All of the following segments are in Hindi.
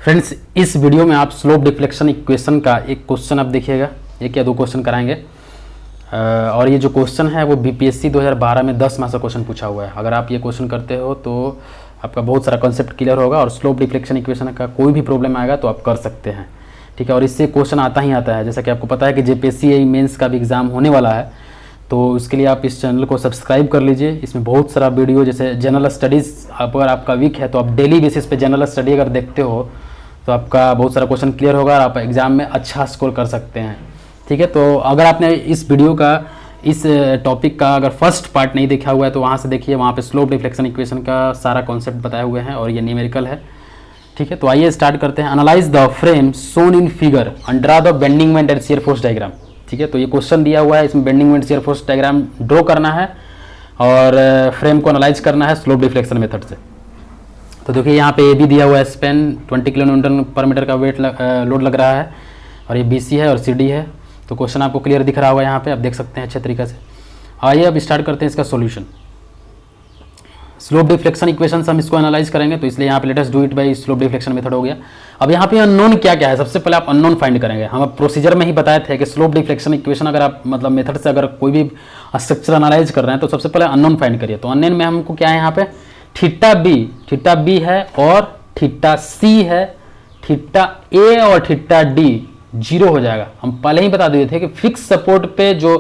फ्रेंड्स, इस वीडियो में आप स्लोप डिफ्लेक्शन इक्वेशन का एक क्वेश्चन आप देखिएगा। एक या दो क्वेश्चन कराएंगे और ये जो क्वेश्चन है वो बीपीएससी 2012 में 10 मार्क्स का क्वेश्चन पूछा हुआ है। अगर आप ये क्वेश्चन करते हो तो आपका बहुत सारा कॉन्सेप्ट क्लियर होगा और स्लोप डिफ्लेक्शन इक्वेशन का कोई भी प्रॉब्लम आएगा तो आप कर सकते हैं, ठीक है। और इससे क्वेश्चन आता ही आता है, जैसा कि आपको पता है कि जेपीएससी मेंस का भी एग्ज़ाम होने वाला है, तो उसके लिए आप इस चैनल को सब्सक्राइब कर लीजिए। इसमें बहुत सारा वीडियो, जैसे जनरल स्टडीज़ अगर आपका वीक है तो आप डेली बेसिस पे जनरल स्टडी अगर देखते हो तो आपका बहुत सारा क्वेश्चन क्लियर होगा और आप एग्ज़ाम में अच्छा स्कोर कर सकते हैं, ठीक है। तो अगर आपने इस वीडियो का इस टॉपिक का अगर फर्स्ट पार्ट नहीं देखा हुआ है तो वहाँ से देखिए, वहाँ पे स्लोप डिफ्लेक्शन इक्वेशन का सारा कॉन्सेप्ट बताए हुए हैं और ये न्यूमेरिकल है, ठीक है। तो आइए स्टार्ट करते हैं। Analyse the frame shown in figure and draw the bending moment and shear force diagram, ठीक है। तो ये क्वेश्चन दिया हुआ है, इसमें bending moment shear force diagram draw करना है और फ्रेम को एनालाइज करना है स्लोप डिफ्लेक्शन मेथड से। तो देखिए यहाँ पे ए बी दिया हुआ है, स्पेन 20 किलो न्यूटन पर मीटर का वेट लोड लग रहा है और ये बी सी है और सी डी है। तो क्वेश्चन आपको क्लियर दिख रहा होगा, यहाँ पे आप देख सकते हैं अच्छे तरीके से। आइए अब स्टार्ट करते हैं इसका सॉल्यूशन। स्लोप डिफ्लेक्शन इक्वेशन हम इसको एनालाइज करेंगे, तो इसलिए यहाँ पे latest do it by slope deflection method हो गया। अब यहाँ पे अननोन क्या क्या है, सबसे पहले आप अननोन फाइंड करेंगे। हम प्रोसीजर में ही बताए थे कि स्लोप डिफ्लेक्शन इक्वेशन अगर आप मतलब मेथड से अगर कोई भी स्ट्रक्चर एनालाइज कर रहे हैं तो सबसे पहले अननोन फाइंड करिए। तो अननोन में हमको क्या है, यहाँ पे थीटा बी है और थीटा सी है, थीटा ए और थीटा डी जीरो हो जाएगा। हम पहले ही बता दिए थे कि फिक्स सपोर्ट पे जो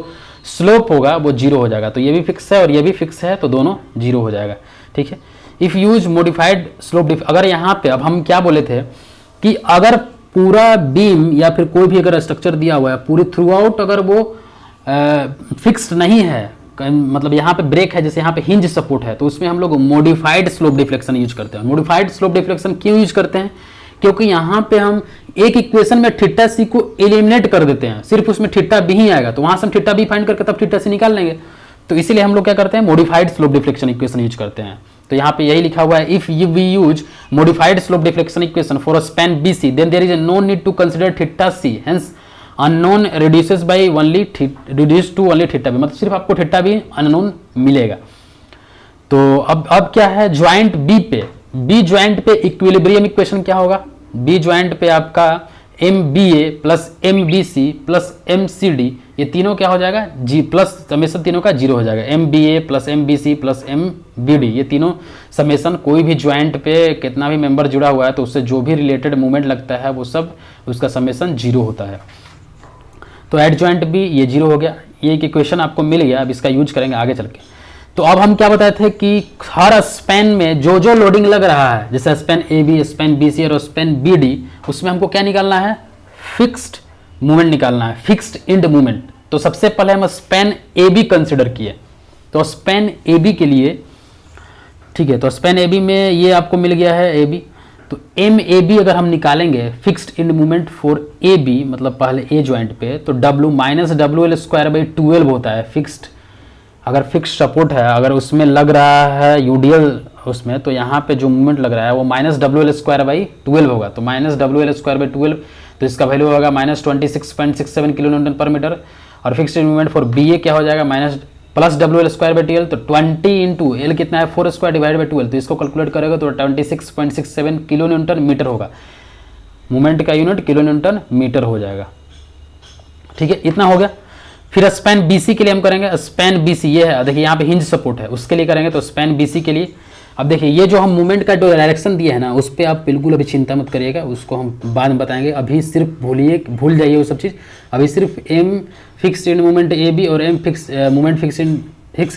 स्लोप होगा वो जीरो हो जाएगा। तो ये भी फिक्स है और ये भी फिक्स है, तो दोनों जीरो हो जाएगा, ठीक है। इफ यूज मोडिफाइड स्लोप अगर यहाँ पे अब हम क्या बोले थे कि अगर पूरा बीम या फिर कोई भी अगर स्ट्रक्चर दिया हुआ है पूरी थ्रू आउट अगर वो फिक्स्ड नहीं है, मतलब यहाँ पे ब्रेक है, जैसे यहाँ पे हिंज सपोर्ट है, तो उसमें हम लोग मॉडिफाइड स्लोप डिफ्लेक्शन यूज करते हैं। मॉडिफाइड स्लोप डिफ्लेक्शन क्यों यूज करते हैं? क्योंकि यहाँ पे हम एक इक्वेशन में थीटा सी को एलिमिनेट कर देते हैं, सिर्फ उसमें थीटा बी ही आएगा, तो वहां से हम थीटा बी फाइंड करके तब थीटा सी निकाल लेंगे। तो इसीलिए हम लोग क्या करते हैं, modified slope deflection equation use करते हैं। तो यहाँ पे यही लिखा हुआ है, if you we use modified slope deflection equation for a span B C then there is no need to consider theta C, hence unknown reduces by only reduce to only theta B, मतलब सिर्फ आपको थीटा बी अननोन मिलेगा। तो अब क्या है, ज्वाइंट बी ज्वाइंट पे इक्विलिब्रियम इक्वेशन क्या होगा, बी ज्वाइंट पे आपका M B A plus M B C plus M C D, ये तीनों क्या हो जाएगा, जी प्लस समेसन तीनों का जीरो हो जाएगा। M B A plus M B C plus M B D, ये तीनों समेसन कोई भी ज्वाइंट पे कितना भी मेंबर जुड़ा हुआ है तो उससे जो भी रिलेटेड मूवमेंट लगता है वो सब उसका समेसन जीरो होता है। तो एड ज्वाइंट भी ये जीरो हो गया। ये एक इक्वेशन आपको मिल गया, अब इसका यूज करेंगे आगे चल के। तो अब हम क्या बताए थे कि हर स्पैन में जो जो लोडिंग लग रहा है, जैसे span A B, span B C और स्पैन बी डी, उसमें हमको क्या निकालना है, फिक्स्ड मूवमेंट निकालना है, फिक्स्ड एंड मूवमेंट। तो सबसे पहले हम स्पैन ए बी कंसिडर किए। तो स्पैन ए बी के लिए, ठीक है, तो स्पैन ए बी में ये आपको मिल गया है ए बी। तो एम ए बी अगर हम निकालेंगे fixed end movement for A B, मतलब पहले ए ज्वाइंट पे, तो W minus W L square by 12 होता है फिक्स्ड। अगर फिक्स सपोर्ट है, अगर उसमें लग रहा है यूडीएल उसमें, तो यहाँ पे जो मूवमेंट लग रहा है वो minus W L square by 12 होगा। तो minus W L square by 12, तो इसका वैल्यू होगा माइनस 26.67 किलो न्यूटन पर मीटर। और फिक्स्ड मूवमेंट फॉर बी ए क्या हो जाएगा, minus plus W L square by 12, तो 20 इंटू एल कितना है 4 स्क्वायर डिवाइड बाई 12, तो इसको कैलकुलेट करेगा तो 26.67 किलो न्यूटन मीटर होगा। मूवमेंट का यूनिट किलो न्यूटन मीटर हो जाएगा, ठीक है, इतना हो गया। फिर स्पैन बीसी के लिए हम करेंगे, स्पैन बीसी ये है, देखिए यहाँ पे हिंज सपोर्ट है, उसके लिए करेंगे। तो स्पैन बीसी के लिए अब देखिए ये जो हम मूवमेंट का जो डायरेक्शन दिया है ना, उस पर आप बिल्कुल अभी चिंता मत करिएगा, उसको हम बाद में बताएंगे। अभी सिर्फ भूल जाइए वो सब चीज़। अभी सिर्फ M fix end movement A B और M fix movement fix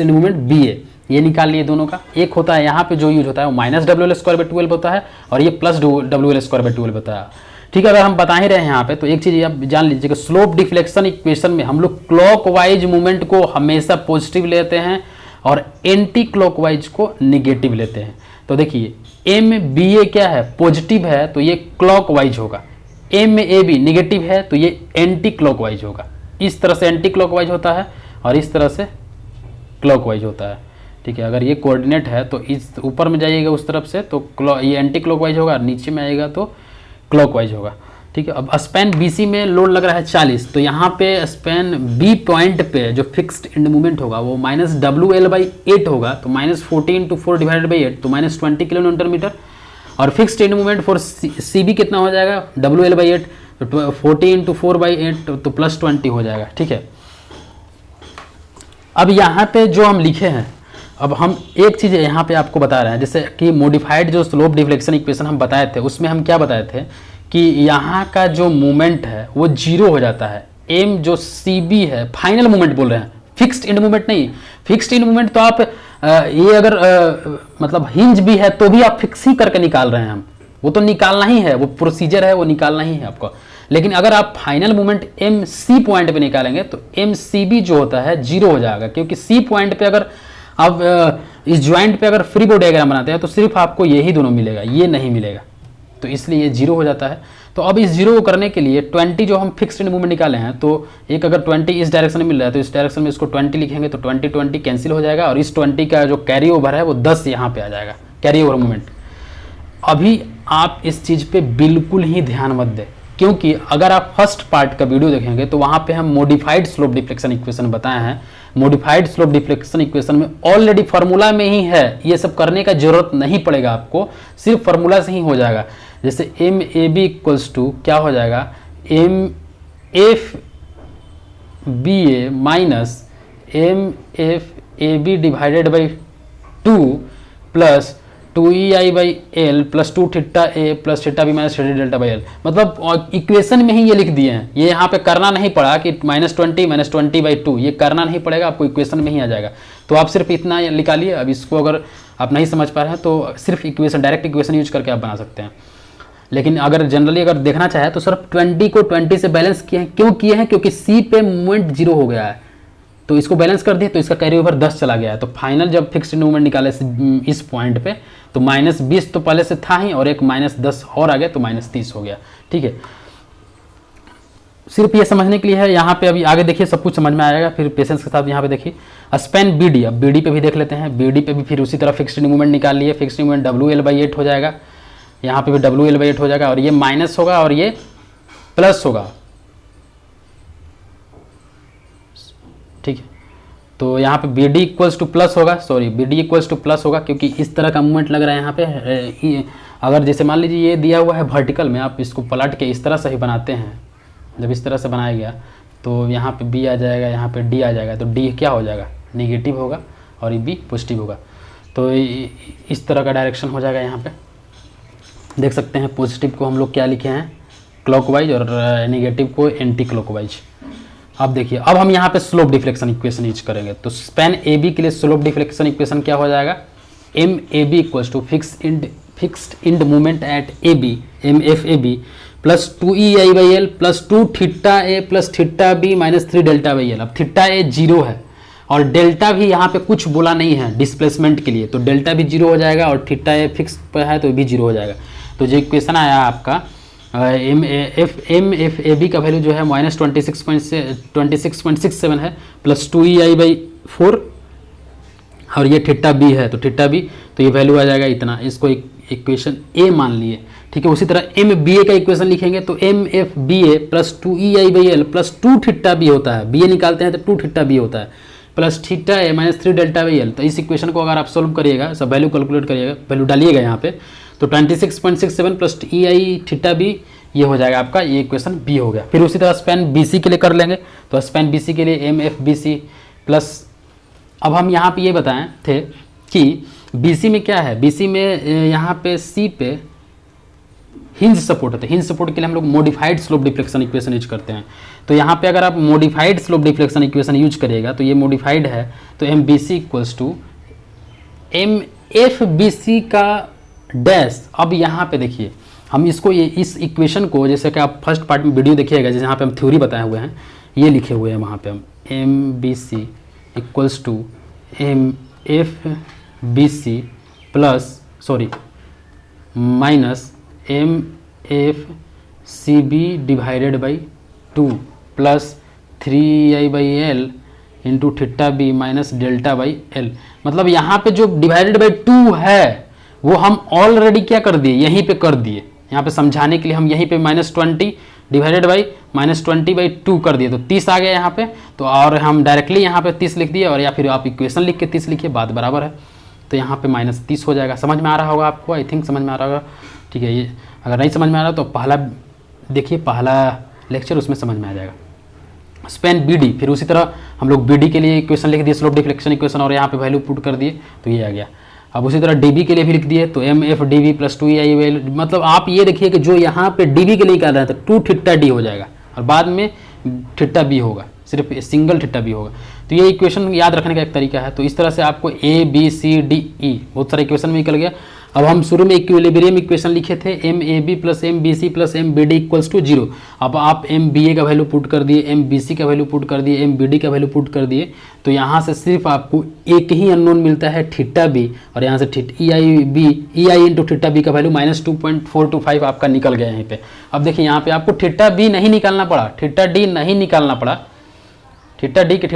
end movement B A, ये निकाल लिए दोनों का। एक होता है यहाँ पे जो यूज होता है वो minus W L square by 12 होता है और ये plus W L square by 12 होता है, ठीक है। अगर हम बता ही रहे हैं यहाँ पे, तो एक चीज़ आप जान लीजिए कि स्लोप डिफ्लेक्शन इक्वेशन में हम लोग क्लॉकवाइज मूवमेंट को हमेशा पॉजिटिव लेते हैं और एंटी क्लॉकवाइज को निगेटिव लेते हैं। तो देखिए एम बी ए क्या है, पॉजिटिव है तो ये क्लॉकवाइज होगा, एम ए बी निगेटिव है तो ये एंटी क्लॉकवाइज होगा। इस तरह से एंटी क्लॉकवाइज होता है और इस तरह से क्लॉकवाइज होता है, ठीक है। अगर ये कोऑर्डिनेट है तो इस ऊपर में जाइएगा उस तरफ से तो ये एंटी क्लॉकवाइज होगा, नीचे में आएगा तो क्लॉकवाइज होगा, ठीक है। अब स्पैन बीसी में लोड लग रहा है 40, तो यहाँ पे स्पैन बी पॉइंट पे जो फिक्स्ड एंड मूवमेंट होगा वो माइनस डब्ल्यू एल बाई 8 होगा। तो माइनस 14 इंटू 4 डिवाइडेड बाई 8, तो माइनस 20 किलो न्यूटन मीटर। और fixed end moment for C B कितना हो जाएगा, WL/8, तो 40 × 4/8 तो +20 हो जाएगा। ठीक है, अब यहाँ पे जो हम लिखे हैं, अब हम एक चीज़ यहाँ पे आपको बता रहे हैं, जैसे कि मॉडिफाइड जो स्लोप डिफ्लेक्शन इक्वेशन हम बताए थे, उसमें हम क्या बताए थे कि यहाँ का जो मोमेंट है वो 0 हो जाता है। एम जो सी बी है, फाइनल मोमेंट बोल रहे हैं, फिक्स्ड एंड मोमेंट नहीं। फिक्स्ड एंड मोमेंट तो आप ये अगर मतलब हिंज भी है तो भी आप फिक्स ही करके निकाल रहे हैं, हम वो तो निकालना ही है, वो प्रोसीजर है, वो निकालना ही है आपको। लेकिन अगर आप final moment M C point पे निकालेंगे तो एम सी बी जो होता है 0 हो जाएगा, क्योंकि सी पॉइंट पे अगर आप इस ज्वाइंट पे अगर फ्री बॉडी डायग्राम बनाते हैं तो सिर्फ आपको यही दोनों मिलेगा, ये नहीं मिलेगा, तो इसलिए ये 0 हो जाता है। तो अब इस 0 को करने के लिए 20 जो हम फिक्स्ड एंड मूवमेंट निकाले हैं, तो एक अगर 20 इस डायरेक्शन में मिल रहा है तो इस डायरेक्शन में इसको 20 लिखेंगे तो 20 कैंसिल हो जाएगा, और इस 20 का जो कैरी ओवर है वो 10 यहाँ पे आ जाएगा, कैरी ओवर मूवमेंट। अभी आप इस चीज़ पे बिल्कुल ही ध्यान मत दें, क्योंकि अगर आप फर्स्ट पार्ट का वीडियो देखेंगे तो वहाँ पे हम मॉडिफाइड स्लोप डिफ्लेक्शन इक्वेशन बताए हैं। मॉडिफाइड स्लोप डिफ्लेक्शन इक्वेशन में ऑलरेडी फार्मूला में ही है, ये सब करने का जरूरत नहीं पड़ेगा आपको, सिर्फ फार्मूला से ही हो जाएगा। जैसे M A B equals to क्या हो जाएगा, M F B A minus M F A B divided by 2 plus 2EI/L plus 2 theta A plus theta B minus theta delta by L. मतलब इक्वेशन में ही ये लिख दिए हैं, ये यहाँ पे करना नहीं पड़ा कि -20 ये करना नहीं पड़ेगा, आपको इक्वेशन में ही आ जाएगा। तो आप सिर्फ इतना निकालिए। अब इसको अगर आप नहीं समझ पा रहे हैं तो सिर्फ इक्वेशन, डायरेक्ट इक्वेशन यूज करके आप बना सकते हैं। लेकिन अगर जनरली अगर देखना चाहे तो सिर्फ 20 को 20 से बैलेंस किए हैं। क्यों किए हैं? क्योंकि सी पे मूवमेंट 0 हो गया है, तो इसको बैलेंस कर दिए तो इसका कैरी ओवर 10 चला गया है। तो फाइनल जब फिक्स्ड मूवमेंट निकाले इस पॉइंट पे तो -20 तो पहले से था ही, और एक -10 और आ गया तो -30 हो गया। ठीक है, सिर्फ ये समझने के लिए है। यहाँ पे अभी आगे देखिए, सब कुछ समझ में आएगा, फिर पेशेंस के साथ यहाँ पे देखिए स्पैन BD। अब BD पे भी देख लेते हैं, BD पे भी फिर उसी तरह फिक्स्ड मूवमेंट निकाल लिए। फिक्स्ड मूवमेंट WL/8 हो जाएगा, यहाँ पे भी WL/8 हो जाएगा, और ये माइनस होगा और ये प्लस होगा। ठीक है, तो यहाँ पे BD इक्वल्स टू प्लस होगा, BD इक्वल्स टू प्लस होगा, क्योंकि इस तरह का मूवमेंट लग रहा है यहाँ पे। अगर जैसे मान लीजिए ये दिया हुआ है वर्टिकल में, आप इसको पलट के इस तरह से ही बनाते हैं, जब इस तरह से बनाया गया तो यहाँ पे B आ जाएगा, यहाँ पे D आ जाएगा, तो D क्या हो जाएगा, निगेटिव होगा, और B पॉजिटिव होगा। तो इस तरह का डायरेक्शन हो जाएगा। यहाँ पे देख सकते हैं पॉजिटिव को हम लोग क्या लिखे हैं, क्लॉकवाइज, और निगेटिव को एंटी क्लॉकवाइज। अब देखिए, अब हम यहाँ पे स्लोप डिफ्लेक्शन इक्वेशन यूज करेंगे। तो स्पैन AB के लिए स्लोप डिफ्लेक्शन इक्वेशन क्या हो जाएगा, MAB equals to fixed end movement at AB MFAB plus 2EI/L plus 2 theta A plus theta B minus 3 delta by L. अब थीटा A 0 है और डेल्टा भी यहाँ पे कुछ बोला नहीं है डिस्प्लेसमेंट के लिए, तो डेल्टा भी 0 हो जाएगा, और थीटा A फिक्स पे है तो भी 0 हो जाएगा। तो जो इक्वेशन आया आपका MFAB का वैल्यू जो है -26.67 है, प्लस 2EI/4, और ये थीटा B है तो थीटा B, तो ये वैल्यू आ जाएगा इतना। इसको इक्वेशन A मान लिए। ठीक है, उसी तरह MBA का इक्वेशन लिखेंगे तो MFBA plus 2EI/L plus 2 theta B होता है, BA निकालते हैं तो 2 थीटा B होता है, plus theta A minus 3 delta by L. तो इस इक्वेशन को अगर आप सोल्व करिएगा, सब वैल्यू कैलकुलेट करिएगा, वैल्यू डालिएगा यहाँ पे, तो 26.67 प्लस EI थीटा B ये हो जाएगा आपका, ये इक्वेशन B हो गया। फिर उसी तरह स्पैन BC के लिए कर लेंगे, तो स्पैन BC के लिए MFBC प्लस, अब हम यहाँ पे ये बताएं थे कि BC में क्या है, BC में यहाँ पे C पे हिंज सपोर्ट होता है। हिंज सपोर्ट के लिए हम लोग modified slope deflection equation use करते हैं। तो यहाँ पे अगर आप modified slope deflection equation use करिएगा तो ये मॉडिफाइड है, तो MBC इक्वल्स टू MFBC का डैश। अब यहाँ पे देखिए, हम इसको इस इक्वेशन को, जैसे कि आप फर्स्ट पार्ट में वीडियो देखिएगा, जैसे यहाँ पे हम थ्योरी बताए हुए हैं, ये लिखे हुए हैं वहाँ पे हम MBC equals to MFBC plus minus MFCB divided by 2 plus 3EI/L into theta B minus delta by L. मतलब यहाँ पे जो डिवाइडेड बाई 2 है वो हम ऑलरेडी क्या कर दिए, यहीं पे कर दिए। यहाँ पे समझाने के लिए हम यहीं पे -20 डिवाइडेड बाई -20/2 कर दिए, तो 30 आ गया यहाँ पे। तो और हम डायरेक्टली यहाँ पे 30 लिख दिए, और या फिर आप इक्वेशन लिख के 30 लिखिए, बात बराबर है। तो यहाँ पे -30 हो जाएगा। समझ में आ रहा होगा आपको, आई थिंक समझ में आ रहा होगा, ठीक है। ये अगर नहीं समझ में आ रहा तो पहला देखिए, पहला लेक्चर, उसमें समझ में आ जाएगा। स्पेन बी डी, फिर उसी तरह हम लोग बी डी के लिए इक्वेशन लिख दिए, स्लोप डिफ्लेक्शन इक्वेशन, और यहाँ पे वैल्यू पुट कर दिए तो ये आ गया। अब उसी तरह डी बी के लिए भी लिख दिए, तो M F D V plus 2EI, मतलब आप ये देखिए कि जो यहाँ पे डी बी के लिए निकाल रहे हैं तो 2 थीटा डी हो जाएगा और बाद में थीटा बी होगा, सिर्फ सिंगल थीटा बी होगा। तो ये इक्वेशन याद रखने का एक तरीका है। तो इस तरह से आपको A B C D E बहुत सारे इक्वेशन में निकल गया। अब हम शुरू में इक्विलिब्रियम इक्वेशन लिखे थे, M A B plus M B C plus M B D equals to 0। अब आप एम बी ए का वैल्यू पुट कर दिए, एम बी सी का वैल्यू पुट कर दिए, एम बी डी का वैल्यू पुट कर दिए, तो यहाँ से सिर्फ आपको एक ही अननोन मिलता है, थीटा बी, और यहाँ से ई आई इंटू थीटा बी का वैल्यू -2.425 आपका निकल गया यहीं पे। अब देखिए यहाँ पे आपको थीटा बी नहीं निकालना पड़ा, थीटा डी नहीं निकालना पड़ा, थीटा डी के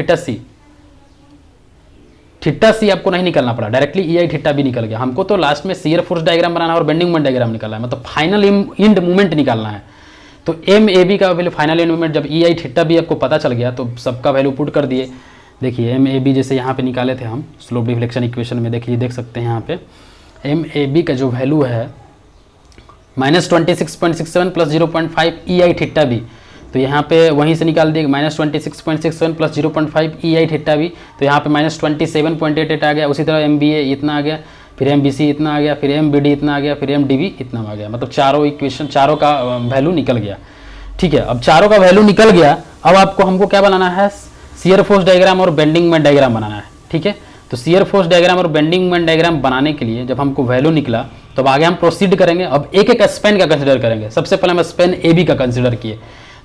थीटा सी आपको नहीं निकालना पड़ा, डायरेक्टली ई आई थीटा बी निकल गया। हमको तो लास्ट में शियर फोर्स डायग्राम बनाना है और बेंडिंग मोमेंट डायग्राम निकालना है, मतलब फाइनल इंड मूवमेंट निकालना है। तो एम ए बी का वैल्यू, फाइनल इंड मूवमेंट, जब ई आई थीटा बी आपको पता चल गया तो सबका वैल्यू पुट कर दिए। देखिए एम ए बी जैसे यहाँ पे निकाले थे हम स्लोप डिफ्लेक्शन इक्वेशन में, देखिए देख सकते हैं यहाँ पे एम ए बी का जो वैल्यू है -26.67 प्लस 0.5 ई आई थीटा बी, तो यहाँ पे वहीं से निकाल दिए -26.67 प्लस 0.5 ई आई थीटा बी, तो यहाँ पे -27.88 आ गया। उसी तरह एम बी ए इतना आ गया, फिर एम बी सी इतना आ गया, फिर एम बी डी इतना आ गया, फिर एम डी बी इतना आ गया, मतलब चारों इक्वेशन, चारों का वैल्यू निकल गया। ठीक है, अब चारों का वैल्यू निकल गया, अब आपको हमको क्या बनाना है, शियर फोर्स डायग्राम और बेंडिंग मोमेंट डायग्राम बनाना है। ठीक है, तो शियर फोर्स डायग्राम और बेंडिंग मोमेंट डायग्राम बनाने के लिए जब हमको वैल्यू निकला तो अब आगे हम प्रोसीड करेंगे। अब एक एक स्पेन का कंसिडर करेंगे। सबसे पहले हम स्पेन ए बी का कंसिडर किए,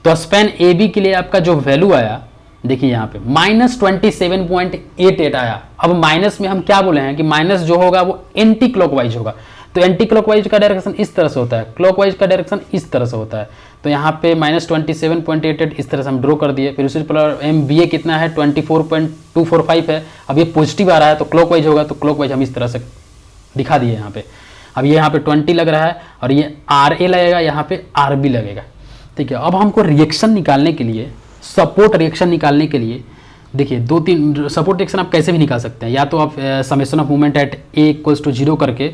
तो स्पेन ए बी के लिए आपका जो वैल्यू आया, देखिए यहाँ पे -27.88 आया। अब माइनस में हम क्या बोले हैं कि माइनस जो होगा वो एंटी क्लॉकवाइज होगा, तो एंटी क्लॉकवाइज का डायरेक्शन इस तरह से होता है, क्लॉकवाइज का डायरेक्शन इस तरह से होता है। तो यहाँ पे -27.88 इस तरह से हम ड्रॉ कर दिए। फिर उसी पर एम बी ए कितना है, 24.245 है। अब ये पॉजिटिव आ रहा है तो क्लॉकवाइज होगा, तो क्लॉकवाइज हम इस तरह से दिखा दिए यहाँ पे। अब ये यहाँ पे 20 लग रहा है और ये आर ए लगेगा, यहाँ पे आर बी लगेगा। ठीक है, अब हमको रिएक्शन निकालने के लिए, सपोर्ट रिएक्शन निकालने के लिए, देखिए 2-3 सपोर्ट रिएक्शन आप कैसे भी निकाल सकते हैं। या तो आप summation of movement at A equals to 0 करके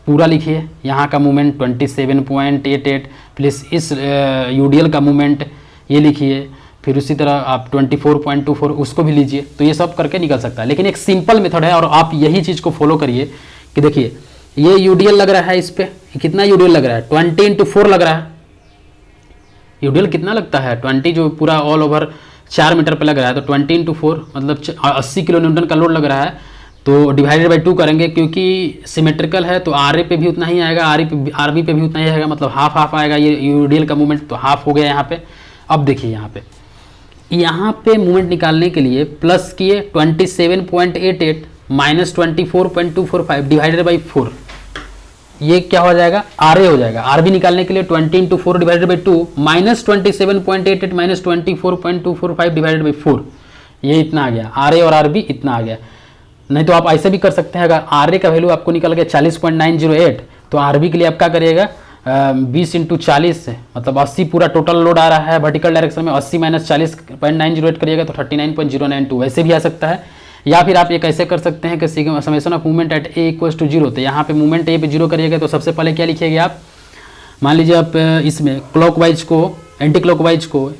पूरा लिखिए, यहाँ का मूवमेंट 27.88 प्लस इस यूडीएल का मूवमेंट ये लिखिए, फिर उसी तरह आप 24.24 उसको भी लीजिए, तो ये सब करके निकल सकता है। लेकिन एक सिंपल मेथड है और आप यही चीज़ को फॉलो करिए कि देखिए ये यूडीएल लग रहा है, इस पर कितना यूडीएल लग रहा है, 20/4 लग रहा है। यूडीएल कितना लगता है, 20 जो पूरा ऑल ओवर 4 मीटर पे लग रहा है, तो 20/4 मतलब 80 किलो न्यूटन का लोड लग रहा है। तो डिवाइडेड बाई 2 करेंगे, क्योंकि सिमेट्रिकल है तो आर ए पे भी उतना ही आएगा, आर बी पे भी उतना ही आएगा, मतलब हाफ हाफ आएगा ये यूडीएल का मूवमेंट, तो हाफ हो गया यहाँ पे। अब देखिए यहाँ पे मूवमेंट निकालने के लिए प्लस किए 27.88 -24.245 डिवाइडेड बाई 4, ये क्या हो जाएगा, आर ए हो जाएगा। आर बी निकालने के लिए 20/4 डिवाइडेड बाई 2 -27.88 -24.245 डिवाइडेड बाई 4, ये इतना आ गया। आर ए और आर बी इतना आ गया। नहीं तो आप ऐसे भी कर सकते हैं, अगर आर ए का वैल्यू आपको निकल गया 40.908, तो आर बी के लिए आप क्या करिएगा, 20 × 40 मतलब 80 पूरा टोटल लोड आ रहा है वर्टिकल डायरेक्शन में, 80 - 40.908 करिएगा तो 39.092 वैसे भी आ सकता है। या फिर आप ये कैसे कर सकते हैं कि summation of movement at A equals to 0, तो यहाँ पे मूवमेंट ए पे 0 करिएगा तो सबसे पहले क्या लिखिएगा आप, मान लीजिए आप इसमें क्लॉकवाइज को, एंटी क्लॉकवाइज को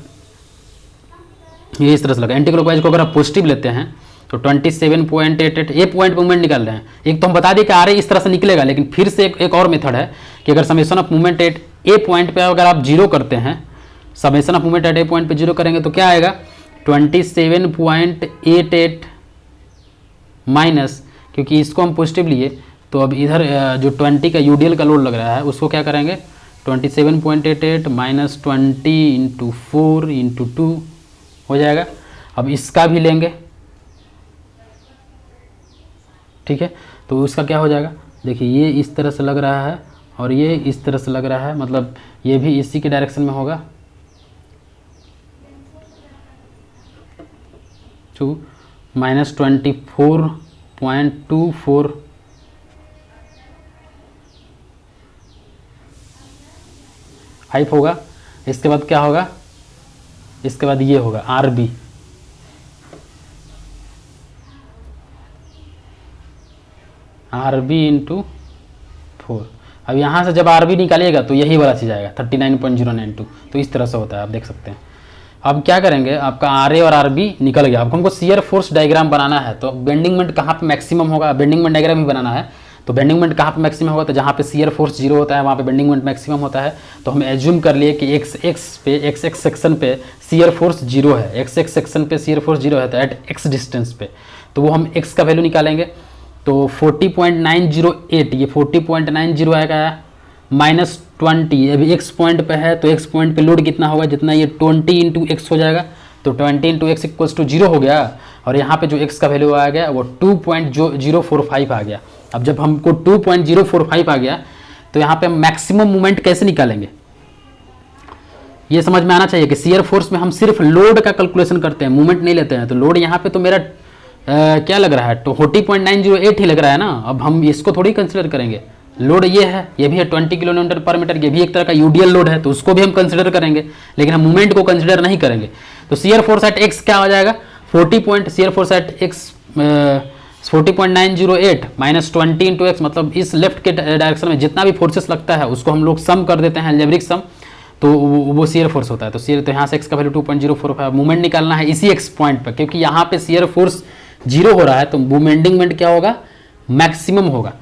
ये इस तरह से लगा, एंटी क्लॉकवाइज को अगर आप पॉजिटिव लेते हैं तो 27.88 ए पॉइंट मूवमेंट निकाल रहे हैं। एक तो हम बता दें कि आर ए इस तरह से निकलेगा, लेकिन फिर से एक और मेथड है कि अगर summation of movement at A point पे अगर आप 0 करते हैं, summation of movement at A point पे 0 करेंगे तो क्या आएगा 27.88 माइनस, क्योंकि इसको हम पॉजिटिव लिए तो अब इधर जो 20 का यूडीएल का लोड लग रहा है उसको क्या करेंगे 27.88 -20 × 4 × 2 हो जाएगा। अब इसका भी लेंगे, ठीक है, तो उसका क्या हो जाएगा, देखिए ये इस तरह से लग रहा है और ये इस तरह से लग रहा है, मतलब ये भी इसी के डायरेक्शन में होगा, तो -24.25 होगा। इसके बाद क्या होगा, इसके बाद ये होगा R B, R B into 4। अब यहाँ से जब आर बी निकालिएगा तो यही वाला चीज़ आएगा 39.092। तो इस तरह से होता है, आप देख सकते हैं। अब क्या करेंगे, आपका आर ए और आर बी निकल गया। अब हमको शियर फोर्स डायग्राम बनाना है, तो बेंडिंग मोमेंट कहाँ पे मैक्सिमम होगा, बेंडिंग मोमेंट डायग्राम ही बनाना है। तो बेंडिंग मोमेंट कहाँ पे मैक्सिमम होगा, तो जहाँ पे शियर फोर्स 0 होता है वहाँ पे बेंडिंग मोमेंट मैक्सिमम होता है। तो हम एज्यूम कर लिए कि एक्स एक्स सेक्शन पे शियर फोर्स 0 है, एक्स एक्स सेक्शन पे शियर फोर्स 0 है, तो एट एक्स डिस्टेंस पे तो वो हम एक्स का वैल्यू निकालेंगे। तो 40.908, ये 40.90 आएगा माइनस 20। अभी एक्स पॉइंट पे है तो एक्स पॉइंट पे लोड कितना होगा, जितना ये 20 इंटू एक्स हो जाएगा। तो 20 इंटू एक्स इक्वल्स टू 0 हो गया, और यहाँ पे जो एक्स का वैल्यू आ गया वो 2.045 आ गया। अब जब हमको 2.045 आ गया तो यहाँ पे मैक्सिमम मूवमेंट कैसे निकालेंगे, ये समझ में आना चाहिए कि शियर फोर्स में हम सिर्फ लोड का कैलकुलेशन करते हैं, मूवमेंट नहीं लेते हैं। तो लोड यहाँ पे तो मेरा क्या लग रहा है, तो 40.908 ही लग रहा है ना। अब हम इसको थोड़ी कंसिडर करेंगे, लोड ये है, ये भी है 20 किलो न्यूटन पर मीटर, ये भी एक तरह का यूडीएल लोड है, तो उसको भी हम कंसिडर करेंगे, लेकिन हम मूवमेंट को कंसिडर नहीं करेंगे। तो शियर फोर्स एट एक्स क्या हो जाएगा, 40.908 माइनस 20 इंटू एक्स, मतलब इस लेफ्ट के डायरेक्शन में जितना भी फोर्सेस लगता है उसको हम लोग सम कर देते हैं, अलजेब्रिक सम, तो वो शियर फोर्स होता है। तो शियर, तो यहाँ से एक्स का वैल्यू 2.045, मूवमेंट निकालना है इसी एक्स पॉइंट पर, क्योंकि यहाँ पे शियर फोर्स 0 हो रहा है, तो बेंडिंग मोमेंट क्या होगा, मैक्सिमम होगा।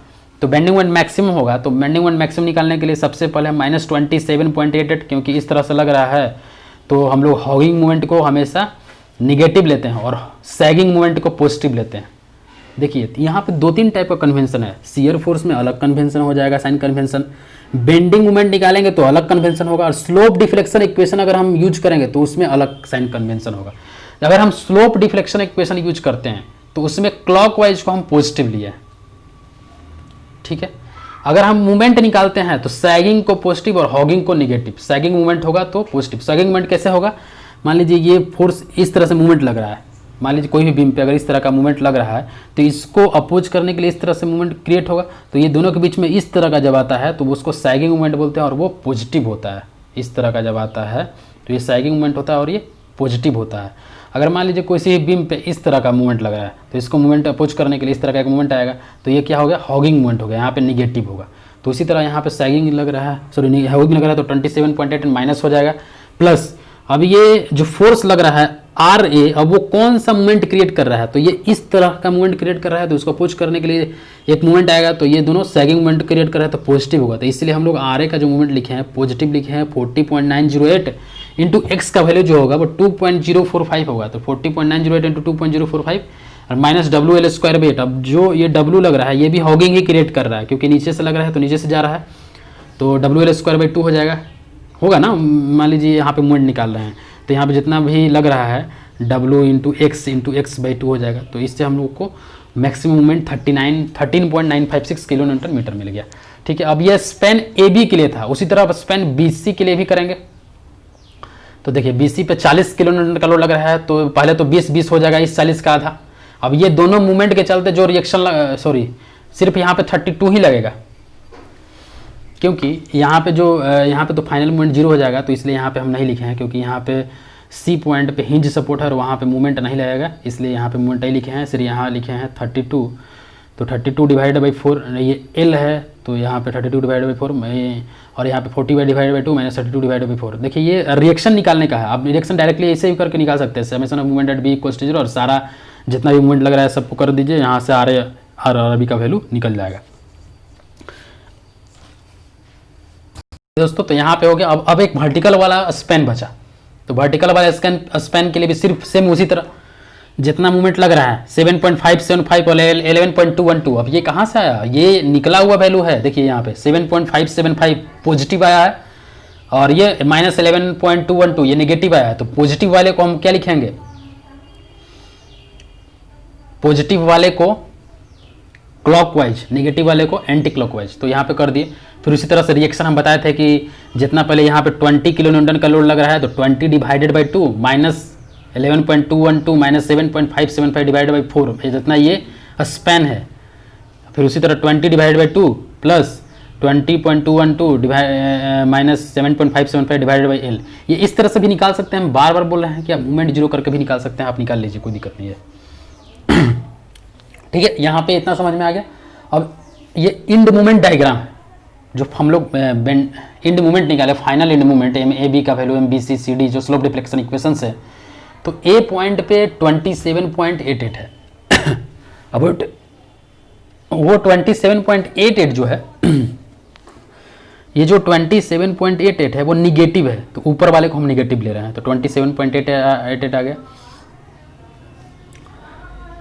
तो बेंडिंग मोमेंट मैक्सिमम होगा, तो बेंडिंग मोमेंट मैक्सिमम निकालने के लिए सबसे पहले हम माइनस 27.88, क्योंकि इस तरह से लग रहा है तो हम लोग हॉगिंग मोमेंट को हमेशा निगेटिव लेते हैं और सैगिंग मोमेंट को पॉजिटिव लेते हैं। देखिए यहाँ पे 2-3 टाइप का कन्वेंशन है, शियर फोर्स में अलग कन्वेंशन हो जाएगा, साइन कन्वेंशन, बेंडिंग मोमेंट निकालेंगे तो अलग कन्वेंशन होगा, और स्लोप डिफ्लेक्शन इक्वेशन अगर हम यूज करेंगे तो उसमें अलग साइन कन्वेंशन होगा। अगर हम स्लोप डिफ्लेक्शन इक्वेशन यूज करते हैं तो उसमें क्लॉकवाइज को हम पॉजिटिव लिए, ठीक है। अगर हम मूवमेंट निकालते हैं तो सैगिंग को पॉजिटिव और हॉगिंग को निगेटिव, सैगिंग मूवमेंट होगा तो पॉजिटिव। सैगिंग मूवमेंट कैसे होगा, मान लीजिए ये फोर्स इस तरह से मूवमेंट लग रहा है, मान लीजिए कोई भी बीम पे अगर इस तरह का मूवमेंट लग रहा है तो इसको अपोज करने के लिए इस तरह से मूवमेंट क्रिएट होगा, तो ये दोनों के बीच में इस तरह का जब आता है तो उसको सैगिंग मूवमेंट बोलते हैं, और वो पॉजिटिव होता है। इस तरह का जब आता है तो ये सैगिंग मूवमेंट होता है और ये पॉजिटिव होता है। अगर मान लीजिए कोई सी बीम पे इस तरह का मूवमेंट लग रहा है तो इसको मूवमेंट अपोज करने के लिए इस तरह का एक मूवमेंट आएगा, तो ये क्या हो गया, हॉगिंग मूवमेंट हो गया, यहाँ पे निगेटिव होगा। तो इसी तरह यहाँ पे सैगिंग लग रहा है, सॉरी हॉगिंग लग रहा है तो 27.8 माइनस हो जाएगा, प्लस अब ये जो फोर्स लग रहा है आर ए, अब वो कौन सा मूवमेंट क्रिएट कर रहा है, तो ये इस तरह का मूवमेंट क्रिएट कर रहा है, तो उसको अपोज करने के लिए एक मूवमेंट आएगा, तो ये दोनों सैगिंग मूवमेंट क्रिएट कर रहा है तो पॉजिटिव होगा। तो इसलिए हम लोग आर ए का जो मूवमेंट लिखे हैं पॉजिटिव लिखे हैं, 40.908 इंटू एक्स का वैल्यू जो होगा वो 2.045 होगा, तो 40.908 इंटू 2.045 और minus W L square weight. अब जो ये डब्ल्यू लग रहा है ये भी हॉगिंग ही क्रिएट कर रहा है, क्योंकि नीचे से लग रहा है तो नीचे से जा रहा है, तो डब्ल्यू एल स्क्वायर बाई 2 हो जाएगा, होगा ना। मान लीजिए यहाँ पे मूवमेंट निकाल रहे हैं तो यहाँ पे जितना भी लग रहा है W इंटू एक्स बाई 2 हो जाएगा, तो इससे हम लोग को maximum movement 13.956 kilo newton metre मिल गया, ठीक है। अब ये स्पेन ए बी के लिए था, उसी तरह स्पेन बी सी के लिए भी करेंगे। तो देखिए बी सी पे 40 किलो न्यूटन का लोड लग रहा है, तो पहले तो 20-20 हो जाएगा, इस 40 का आधा। अब ये दोनों मूवमेंट के चलते जो रिएक्शन सिर्फ यहाँ पे 32 ही लगेगा, क्योंकि यहाँ पे तो फाइनल मूवमेंट 0 हो जाएगा, तो इसलिए यहाँ पे हम नहीं लिखे हैं, क्योंकि यहाँ पे सी पॉइंट पे हिंज सपोर्ट है और वहाँ पे मूवमेंट नहीं लगेगा, इसलिए यहाँ पे मूवमेंट नहीं लिखे हैं, सिर्फ यहाँ लिखे हैं 32। तो 32 डिवाइड बाई 4, ये एल है तो यहाँ पे 32 डिवाइड बाई 4, और यहाँ पे 40 divide by 2 minus 32 divide by 4। देखिए ये रिएक्शन निकालने का है, आप रिएक्शन डायरेक्टली ऐसे ही करके निकाल सकते हैं, summation of movement at B equals to 0, और सारा जितना भी मूवमेंट लग रहा है सबको कर दीजिए, यहाँ से आर बी का वैल्यू निकल जाएगा। दोस्तों तो यहाँ पे हो गया। अब एक वर्टिकल वाला स्पैन बचा, तो वर्टिकल वाला स्पैन के लिए भी सिर्फ सेम उसी तरह जितना मूवमेंट लग रहा है 7.575 और 11.212। अब ये कहाँ से आया, ये निकला हुआ वैल्यू है, देखिए यहाँ पे 7.575 पॉजिटिव आया है और ये माइनस 11.212 ये नेगेटिव आया है। तो पॉजिटिव वाले को हम क्या लिखेंगे, पॉजिटिव वाले को क्लॉकवाइज, नेगेटिव वाले को एंटी क्लॉकवाइज, तो यहाँ पे कर दिए। फिर उसी तरह से रिएक्शन हम बताए थे कि जितना पहले यहाँ पे 20 किलो न्यूटन का लोड लग रहा है तो 20 divided by 2 minus 11.212 minus 7.575 divided by 4, जितना ये स्पैन है। फिर उसी तरह 20 divided by 2 plus 20.212 divide minus 7.575 divided by L. ये इस तरह से भी निकाल सकते हैं, हम बार बार बोल रहे हैं कि आप मूवमेंट जीरो करके भी निकाल सकते हैं, आप निकाल लीजिए, कोई दिक्कत नहीं है। ठीक है, यहाँ पे इतना समझ में आ गया। अब ये इंड मोमेंट डायग्राम है जो हम लोग इंड मोमेंट निकाले, final end moment M A B का value M B C C D जो स्लोप डिफ्लेक्शन इक्वेशन है, तो ए पॉइंट पे 27.88 है। अब वो 27.88 जो है ये जो 27.88 है वो निगेटिव है, तो ऊपर वाले को हम निगेटिव ले रहे हैं, तो 27.88 आ गया।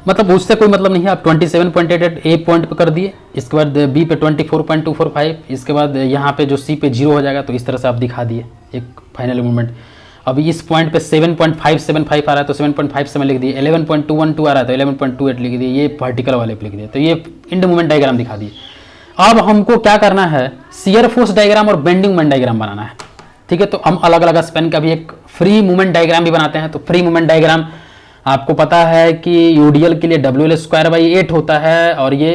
मतलब उससे कोई मतलब नहीं है, आप 27.88 ए पॉइंट पे कर दिए, इसके बाद बी पे 24.245, इसके बाद यहाँ पे जो सी पे 0 हो जाएगा, तो इस तरह से आप दिखा दिए एक फाइनल मूवमेंट। अभी इस पॉइंट पे 7.575 आ रहा है तो 7.57 लिख दिए, 11.212 आ रहा है तो 11.28 लिख दिए, ये वर्टिकल वाले पे लिख दिए, तो ये इंड मूवमेंट डायग्राम दिखा दिए। अब हमको क्या करना है, शियर फोर्स डायग्राम और बेंडिंग मोमेंट डायग्राम बनाना है। ठीक है, तो हम अलग अलग स्पेन का भी एक फ्री मूवमेंट डायग्राम भी बनाते हैं। तो फ्री मूवमेंट डायग्राम आपको पता है कि यूडीएल के लिए WL²/8 होता है और ये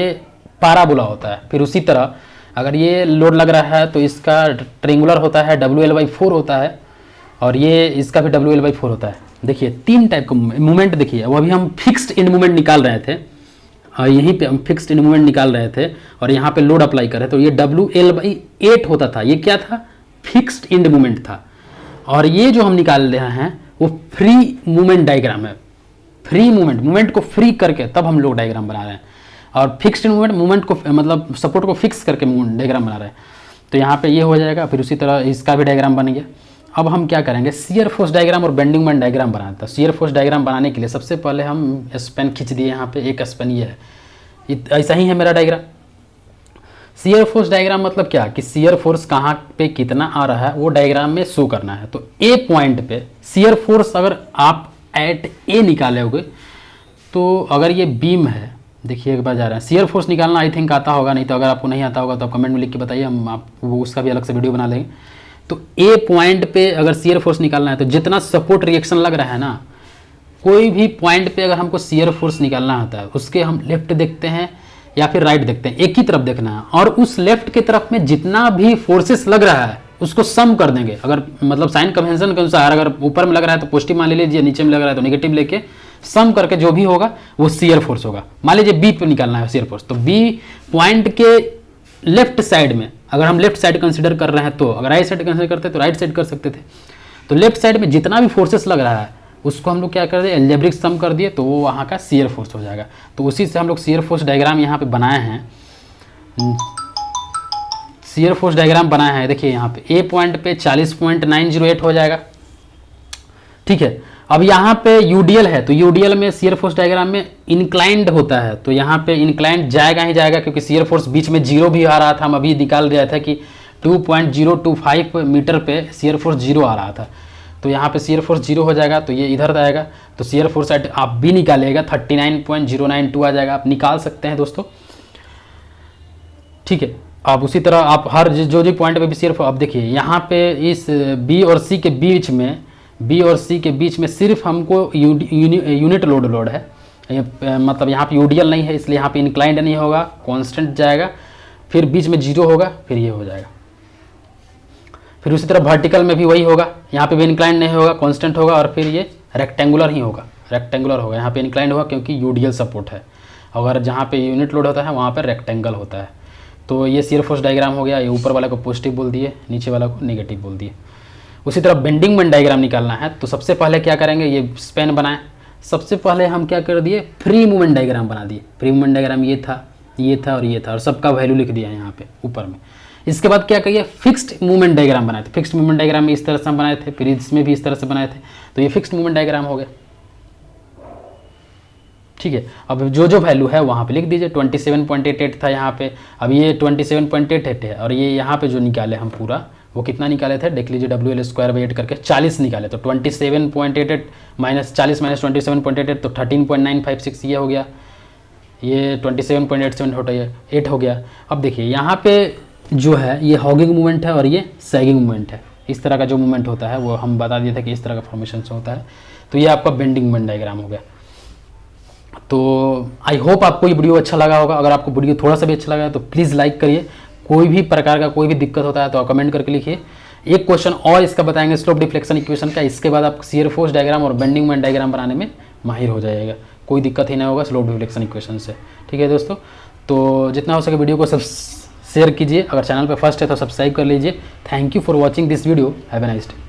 पैराबोला होता है। फिर उसी तरह अगर ये लोड लग रहा है तो इसका ट्रेंगुलर होता है, WL/4 होता है, और ये इसका भी WL/4 होता है। देखिए 3 टाइप का मूवमेंट, देखिए वो अभी हम फिक्स्ड इंड मूवमेंट निकाल रहे थे, यहीं पे हम फिक्स्ड इंड मूवमेंट निकाल रहे थे और यहाँ पे लोड अप्लाई कर रहे थे, तो ये WL/8 होता था, ये क्या था, फिक्स्ड इंड मूवमेंट था। और ये जो हम निकाल रहे हैं वो फ्री मूवमेंट डायग्राम है। फ्री मूवमेंट को फ्री करके तब हम लोग डायग्राम बना रहे हैं, और फिक्स्ड मूवमेंट को मतलब सपोर्ट को फिक्स करके डायग्राम बना रहे हैं। तो यहाँ पे ये हो जाएगा। फिर उसी तरह इसका भी डायग्राम बन गया। अब हम क्या करेंगे, शियर फोर्स डायग्राम और बेंडिंग मोमेंट डायग्राम बनाते हैं। शियर फोर्स डायग्राम बनाने के लिए सबसे पहले हम स्पेन खींच दिए, यहाँ पे एक स्पेन ये है, ऐसा ही है मेरा डायग्राम। शियर फोर्स डायग्राम मतलब क्या कि शियर फोर्स कहाँ पे कितना आ रहा है वो डायग्राम में शो करना है। तो ए पॉइंट पे शियर फोर्स अगर आप एट ए निकाले होगे, तो अगर ये बीम है, देखिए एक बार जा रहे हैं, शियर फोर्स निकालना आई थिंक आता होगा, नहीं तो अगर आपको नहीं आता होगा तो आप कमेंट में लिख के बताइए, हम आपको उसका भी अलग से वीडियो बना लेंगे। तो ए पॉइंट पे अगर शियर फोर्स निकालना है तो जितना सपोर्ट रिएक्शन लग रहा है ना, कोई भी पॉइंट पे अगर हमको शियर फोर्स निकालना होता है उसके हम लेफ्ट देखते हैं या फिर राइट देखते हैं, एक ही तरफ देखना है, और उस लेफ्ट की तरफ में जितना भी फोर्सेस लग रहा है उसको सम कर देंगे। अगर मतलब साइन कन्वेंशन के अनुसार अगर ऊपर में लग रहा है तो पॉजिटिव मान लीजिए, नीचे में लग रहा है तो नेगेटिव लेके सम करके जो भी होगा वो शियर फोर्स होगा। मान लीजिए बी पे निकालना है शियर फोर्स, तो बी पॉइंट के लेफ्ट साइड में, अगर हम लेफ्ट साइड कंसिडर कर रहे हैं तो, अगर राइट साइड कंसिडर करते तो राइट साइड कर सकते थे, तो लेफ्ट साइड में जितना भी फोर्सेस लग रहा है उसको हम लोग क्या कर दिए, एल्जेब्रिक सम कर दिए, तो वो वहाँ का शियर फोर्स हो जाएगा। तो उसी से हम लोग शियर फोर्स डायग्राम यहाँ पे बनाए हैं, शियर फोर्स डायग्राम बनाया है। देखिए यहाँ पे ए पॉइंट पे 40.908 हो जाएगा। ठीक है, अब यहाँ पे यूडीएल है, तो यूडीएल में शियर फोर्स डायग्राम में इंक्लाइंड होता है, तो यहाँ पे इंक्लाइंड जाएगा ही जाएगा, क्योंकि शियर फोर्स बीच में 0 भी आ रहा था। हम अभी निकाल रहे थे कि 2.025 मीटर पे शियर फोर्स 0 आ रहा था, तो यहाँ पे शियर फोर्स 0 हो जाएगा, तो ये इधर आएगा, तो शियर फोर्स आप भी निकालेगा 39.092 आ जाएगा। आप निकाल सकते हैं दोस्तों। ठीक है, अब उसी तरह आप हर जो पॉइंट पे भी सिर्फ, अब देखिए यहाँ पे इस बी और सी के बीच में, सिर्फ हमको यूनिट लोड है, मतलब यहाँ पे यूडीएल नहीं है, इसलिए यहाँ पे इंक्लाइंड नहीं होगा, कांस्टेंट जाएगा, फिर बीच में 0 होगा, फिर ये हो जाएगा। फिर उसी तरह वर्टिकल में भी वही होगा, यहाँ पे भी इंक्लाइंड नहीं होगा, कांस्टेंट होगा, और फिर ये रेक्टेंगुलर ही होगा, यहाँ पे इंक्लाइंड होगा क्योंकि यूडीएल सपोर्ट है। अगर जहाँ पे यूनिट लोड होता है वहाँ पर रेक्टेंगल होता है। तो ये शियर फोर्स डायग्राम हो गया। ये ऊपर वाला को पॉजिटिव बोल दिए, नीचे वाला को नेगेटिव बोल दिए। उसी तरह बेंडिंग मोमेंट डायग्राम निकालना है, तो सबसे पहले क्या करेंगे, ये स्पेन बनाएं। सबसे पहले हम क्या कर दिए, फ्री मूवमेंट डायग्राम बना दिए। फ्री मूवमेंट डायग्राम ये था और ये था, और सबका वैल्यू लिख दिया यहाँ पे ऊपर में। इसके बाद क्या करिए, फिक्स्ड मूवमेंट डायग्राम बनाए थे। फिक्स्ड मूवमेंट डायग्राम में इस तरह से हम बनाए थे, फिर इसमें भी इस तरह से बनाए थे, तो ये फिक्स्ड मूवमेंट डायग्राम हो गया। ठीक है, अब जो वैल्यू है वहाँ पे लिख दीजिए। 27.88 था यहाँ पे, अब ये 27.88 है, और ये यहाँ पे जो निकाले हम पूरा, वो कितना निकाले थे देख लीजिए, WL²/8 करके 40 निकाले, तो 27.88 माइनस 40 माइनस 27.88 तो 13.956 ये हो गया, ये 27.87 हो गया। अब देखिए यहाँ पे जो है ये हॉगिंग मूवमेंट है और ये सैगिंग मूवमेंट है। इस तरह का जो मूवमेंट होता है वो हम बता दिए थे कि इस तरह का फॉर्मेशन होता है। तो ये आपका बेंडिंग मूवमेंट डायग्राम हो गया। तो आई होप आपको ये वीडियो अच्छा लगा होगा। अगर आपको वीडियो थोड़ा सा भी अच्छा लगा तो प्लीज़ लाइक करिए। कोई भी प्रकार का कोई भी दिक्कत होता है तो आप कमेंट करके लिखिए। एक क्वेश्चन और इसका बताएंगे स्लोप डिफ्लेक्शन इक्वेशन का, इसके बाद आप शियर फोर्स डायग्राम और बेंडिंग मोमेंट डायग्राम बनाने में माहिर हो जाएगा। कोई दिक्कत ही नहीं होगा स्लोप डिफ्लेक्शन इक्वेशन से। ठीक है दोस्तों, तो जितना हो सके वीडियो को सब शेयर कीजिए, अगर चैनल पर फर्स्ट है तो सब्सक्राइब कर लीजिए। Thank you for watching this video, have a nice day.